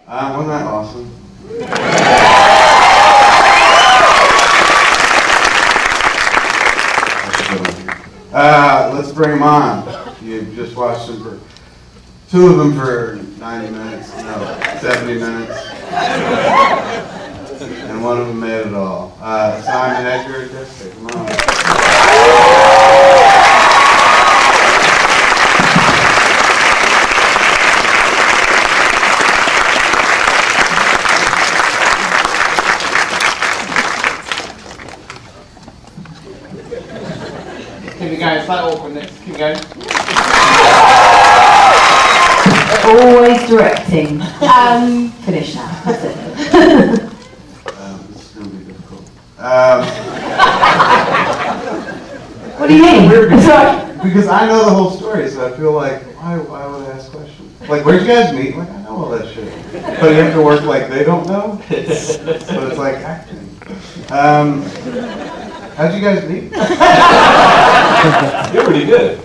Wasn't that awesome? Let's bring them on. You've just watched them for, two of them for 90 minutes, no, 70 minutes. And one of them made it all. Simon, Edgar, Jessica, come on. Keep it going, it's like awkwardness. Keep going. Always directing. Finish now. That's it. This is going to be difficult. What do you mean? Because I know the whole story, so I feel like, why would I ask questions? Like, where'd you guys meet? Like, I know all that shit. But you have to work like they don't know? So it's like acting. How'd you guys meet? You're pretty good.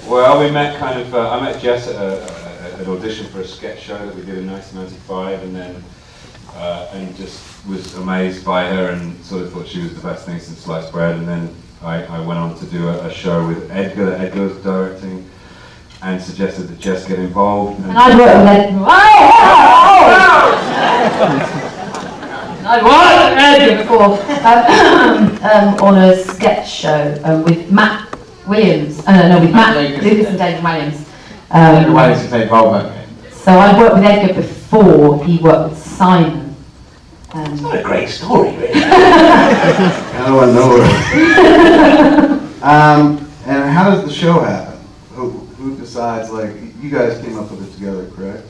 Well, we met kind of, I met Jess at an audition for a sketch show that we did in 1995, and then and just was amazed by her and sort of thought she was the best thing since sliced bread. And then I went on to do a show with Edgar that Edgar was directing, and suggested that Jess get involved. And I'd worked with Edgar. I'd worked with Edgar before on a sketch show with Matt Williams. No, with Matt Lucas and David Williams. Williams is involvement. So I'd worked with Edgar before he worked with Simon. It's not a great story, really. I don't want to know it. And how does the show happen? Who decides, like, you guys came up with it together, correct?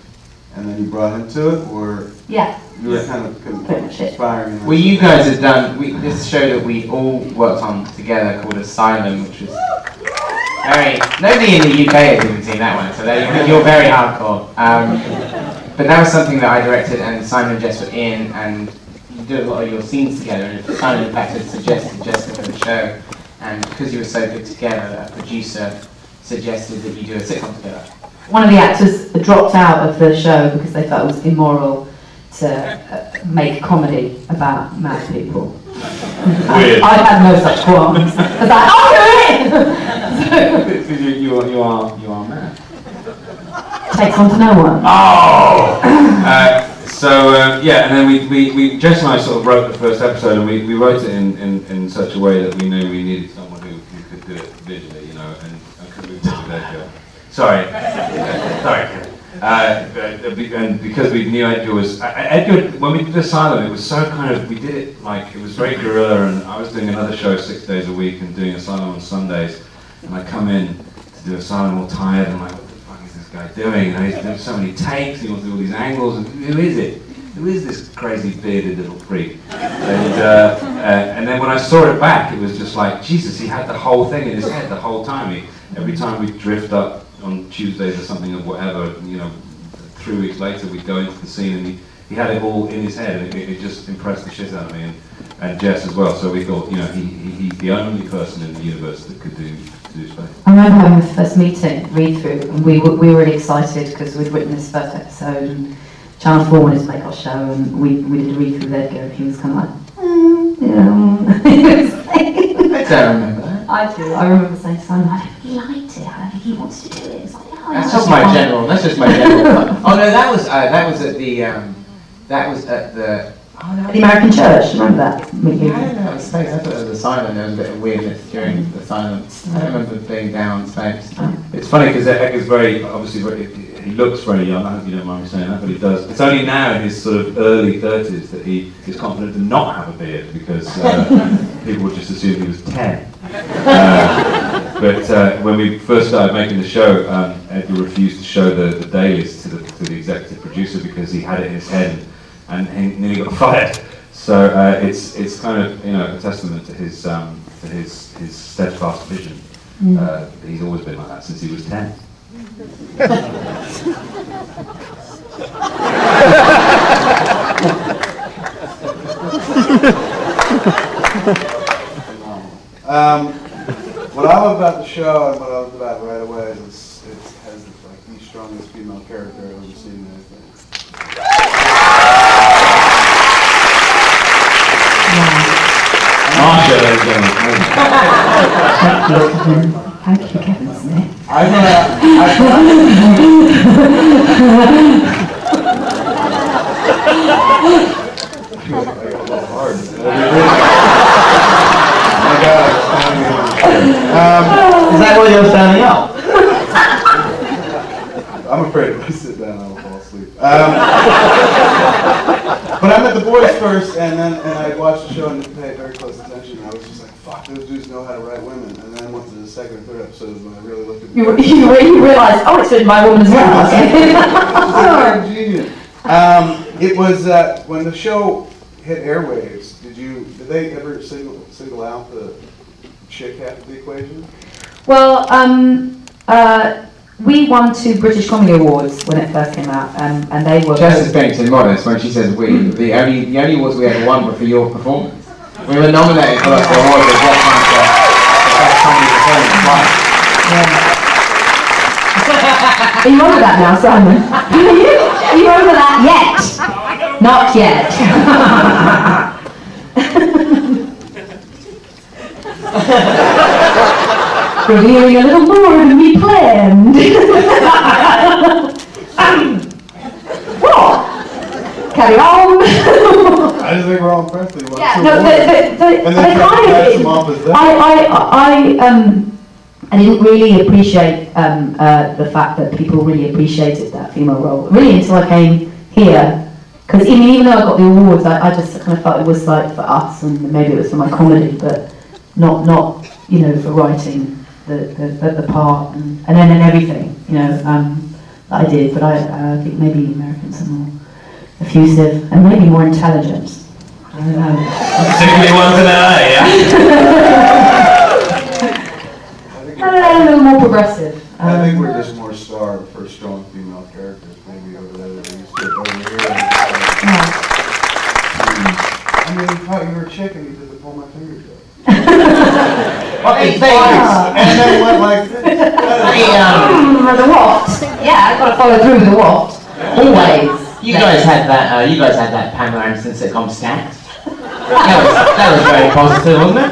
And then you brought him to it, or yeah, you were kind of inspiring him? Well, you guys had done this show that we all worked on together called Asylum, which was very, nobody in the UK has even seen that one, so you're very hardcore. But that was something that I directed, and Simon and Jess were in, and you did a lot of your scenes together, and Simon in fact had suggested Jessica for the show, and because you were so good together, a producer suggested that you do a sitcom together. One of the actors dropped out of the show because they felt it was immoral to make comedy about mad people. Weird. I had no such qualms. I was like, I'll do it! You are mad. Takes on to no one. Oh! Yeah, and then we Jess and I sort of wrote the first episode, and we wrote it in such a way that we knew we needed someone who could do it visually, you know, and could move to Edgar. Sorry. And because we knew Edgar was Edgar, when we did Asylum, it was so kind of, we did it like, it was very guerrilla, and I was doing another show 6 days a week and doing Asylum on Sundays, and I come in to do Asylum all tired, and I'm like, what the fuck is this guy doing? And he's doing so many takes, he wants to do all these angles, and who is it? Who is this crazy bearded little freak? And then when I saw it back, it was just like, Jesus, he had the whole thing in his head the whole time. Every time we drift up on Tuesdays or something or whatever, you know, 3 weeks later we'd go into the scene, and he had it all in his head, and it just impressed the shit out of me, and Jess as well. So we thought, you know, he's the only person in the universe that could do space. I remember having the first meeting, read through, and we were really excited because we'd written this first episode, and Channel 4 wanted to make our show, and we did a read through with Edgar, and he was kind of like, I don't remember that. I do. I remember saying to Simon, I don't liked it. I think he wants to do it. It's like, oh, That's just my general. That's just my general. Oh no, that was at the. Oh no. The American Church. Remember that meeting? I don't know. It was space. I thought it was Asylum. There was a bit of weirdness during the silence. I don't remember being down space. It's funny because Edgar's he looks very young. I hope you don't mind me saying that, but he does. It's only now in his sort of early 30s that he is confident to not have a beard, because people would just assume he was 10. But when we first started making the show, Edgar refused to show the dailies to the executive producer because he had it in his head, and he nearly got fired. So it's kind of, you know, a testament to his steadfast vision. He's always been like that since he was 10. What I love about the show and what I love about it right away is it has like the strongest female character I've ever seen in anything. Thank you, Kevin Smith. Is that why you're standing up? I'm afraid if I sit down, I will fall asleep. But I met the boys first, and I watched the show and didn't pay very close attention. I was just like, fuck, those dudes know how to write women. And then once to the second or third episode when I really looked at You realised, oh, it's written by a woman as well. I'm genius. It was when the show hit airwaves. Did they ever single out the chick half of the equation? Well, we won 2 British Comedy Awards when it first came out, and they were. Jess is being too modest when she says we. The only awards we ever won were for your performance. We were nominated for the award of Best Comedy Performance twice. Are you over that now, Simon? Are you over that yet? Not yet. Revealing a little more than we planned. What? Carry on. I just think we're all impressed. Yeah, no, I didn't really appreciate the fact that people really appreciated that female role. Really until I came here. Because even though I got the awards, I just kind of felt it was like for us, and maybe it was for my comedy, but not for writing the part and then everything, that I did. But I think maybe Americans are more effusive and maybe more intelligent. I don't know. Particularly ones in LA, yeah? I don't know, a little more progressive. I think we're just more starved for strong female characters, maybe over there than we used to over here. I mean, you thought you were a chick and you did the pull my finger joke. Hey, And then went like this. The waft. Yeah, I've got to follow through with the waft. Always. You guys had that Pamela Anderson sitcom Stacked. That was very positive, wasn't it?